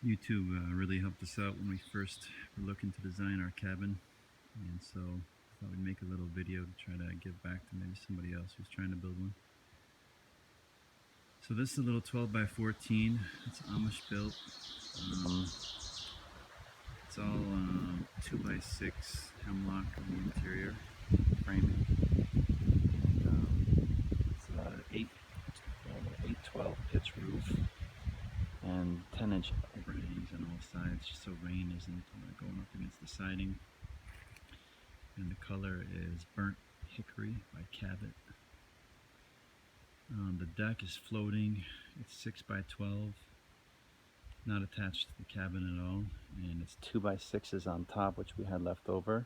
YouTube really helped us out when we first were looking to design our cabin, and so I thought we'd make a little video to try to give back to maybe somebody else who's trying to build one. So this is a little 12 by 14. It's Amish built. It's all 2 by 6 hemlock on the interior framing. It's an 812 pitch roof and 10-inch overhangs on all sides, just so rain isn't going up against the siding. And the color is burnt hickory by Cabot. The deck is floating. It's 6 by 12, not attached to the cabin at all, and it's 2 by 6s on top, which we had left over,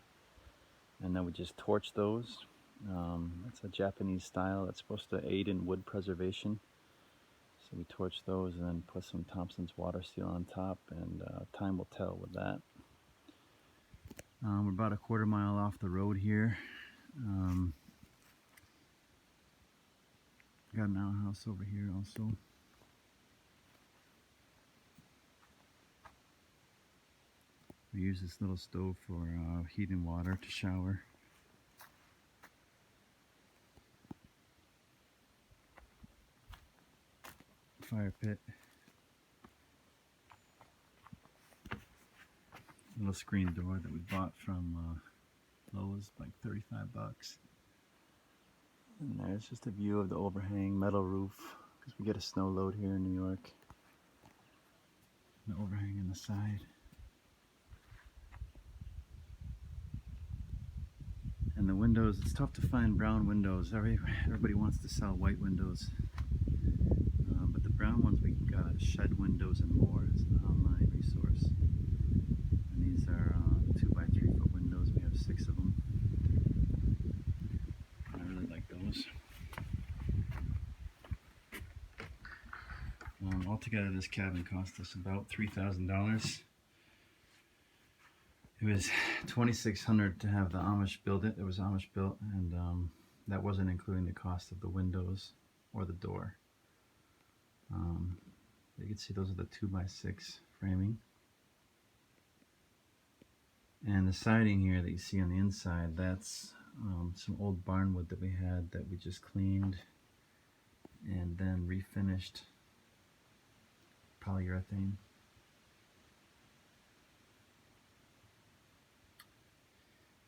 and then we just torched those. It's a Japanese style that's supposed to aid in wood preservation. So we torched those and then put some Thompson's water seal on top, and time will tell with that. We're about a quarter mile off the road here. Got an outhouse over here also. We use this little stove for heating water to shower. Fire pit. Little screen door that we bought from Lowe's, like 35 bucks. And there's just a view of the overhang, metal roof, because we get a snow load here in New York. The overhang on the side. And the windows, it's tough to find brown windows. Everybody wants to sell white windows. But the brown ones we got, Shed Windows and More. It's an online resource. And these are 2 by 3 foot windows. We have 6 of them. I really like those. Altogether, this cabin cost us about $3,000. It was $2,600 to have the Amish build it. It was Amish built, and that wasn't including the cost of the windows or the door. You can see those are the 2 by 6 framing. And the siding here that you see on the inside, that's some old barn wood that we had that we just cleaned and then refinished polyurethane.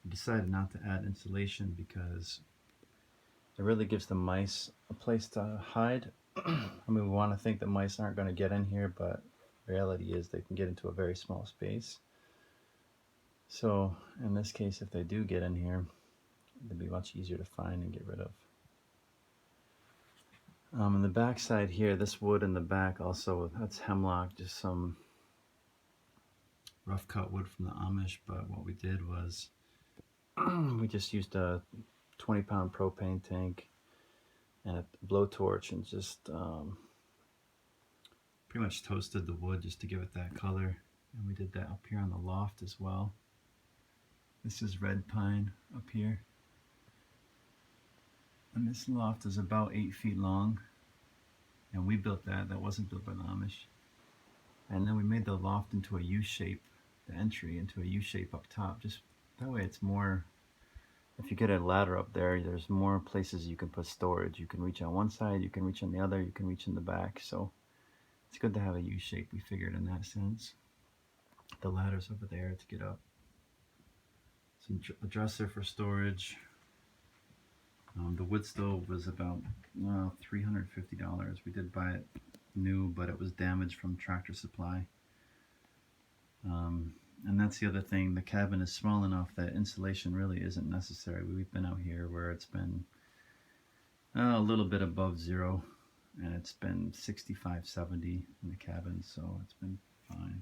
We decided not to add insulation because it really gives the mice a place to hide. I mean, we want to think that mice aren't going to get in here, but reality is they can get into a very small space. So in this case, if they do get in here, it'd be much easier to find and get rid of. On the back side here, this wood in the back also, that's hemlock, just some rough cut wood from the Amish, but what we did was we just used a 20-pound propane tank and a blowtorch and just pretty much toasted the wood just to give it that color. And we did that up here on the loft as well. This is red pine up here. And this loft is about 8 feet long. And we built that. That wasn't built by the Amish. And then we made the loft into a U shape, the entry into a U shape up top. Just that way it's more, if you get a ladder up there, there's more places you can put storage. You can reach on one side, you can reach on the other, you can reach in the back. So it's good to have a U shape, we figured, in that sense. The ladder's over there to get up. A dresser for storage. The wood stove was about $350. We did buy it new, but it was damaged from Tractor Supply. And that's the other thing, the cabin is small enough that insulation really isn't necessary. We've been out here where it's been a little bit above zero, and it's been 65, 70 in the cabin, so it's been fine.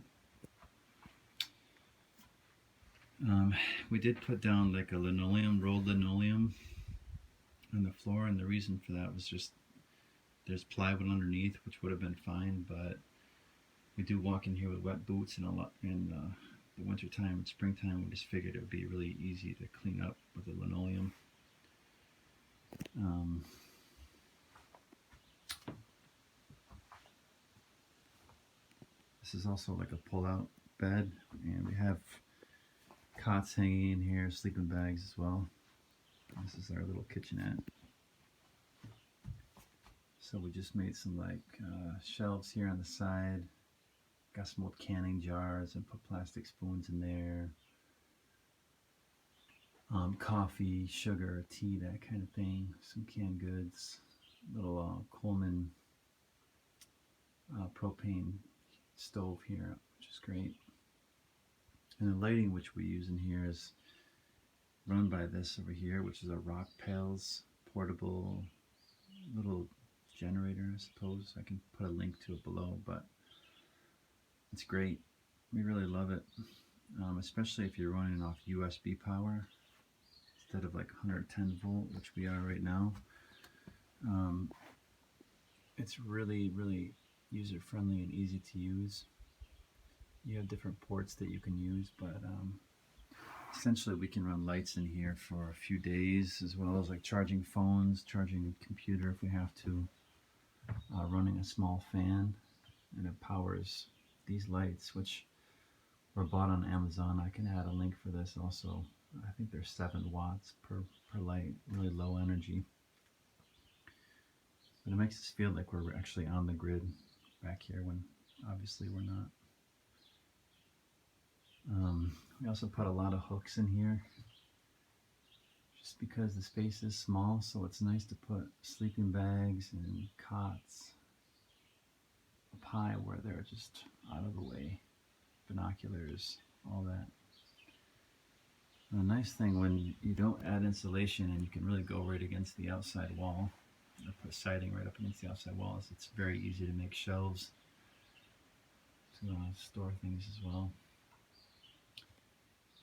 We did put down like a rolled linoleum on the floor, and the reason for that was just there's plywood underneath, which would have been fine, but we do walk in here with wet boots and a lot in the winter time and springtime. We just figured it would be really easy to clean up with the linoleum. This is also like a pull-out bed, and we have cots hanging in here, sleeping bags as well. This is our little kitchenette. So we just made some like shelves here on the side. Got some old canning jars and put plastic spoons in there. Coffee, sugar, tea, that kind of thing. Some canned goods. Little Coleman propane stove here, which is great. And the lighting which we use in here is run by this over here, which is a Rock Pails portable little generator, I suppose. I can put a link to it below, but it's great. We really love it, especially if you're running off USB power instead of like 110 volt, which we are right now. It's really, really user-friendly and easy to use. You have different ports that you can use, but essentially we can run lights in here for a few days, as well as like charging phones, charging a computer if we have to, running a small fan, and it powers these lights, which were bought on Amazon. I can add a link for this also. I think they're 7 watts per light, really low energy. But it makes us feel like we're actually on the grid back here when obviously we're not. We also put a lot of hooks in here just because the space is small, so it's nice to put sleeping bags and cots up high where they're just out of the way. Binoculars, all that. And the nice thing when you don't add insulation and you can really go right against the outside wall, or put siding right up against the outside wall, is it's very easy to make shelves to store things as well.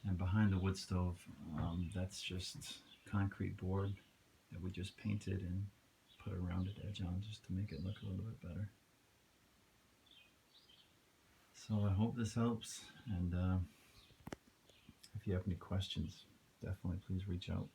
And behind the wood stove, that's just concrete board that we just painted and put a rounded edge on just to make it look a little bit better. So I hope this helps, and if you have any questions, definitely please reach out.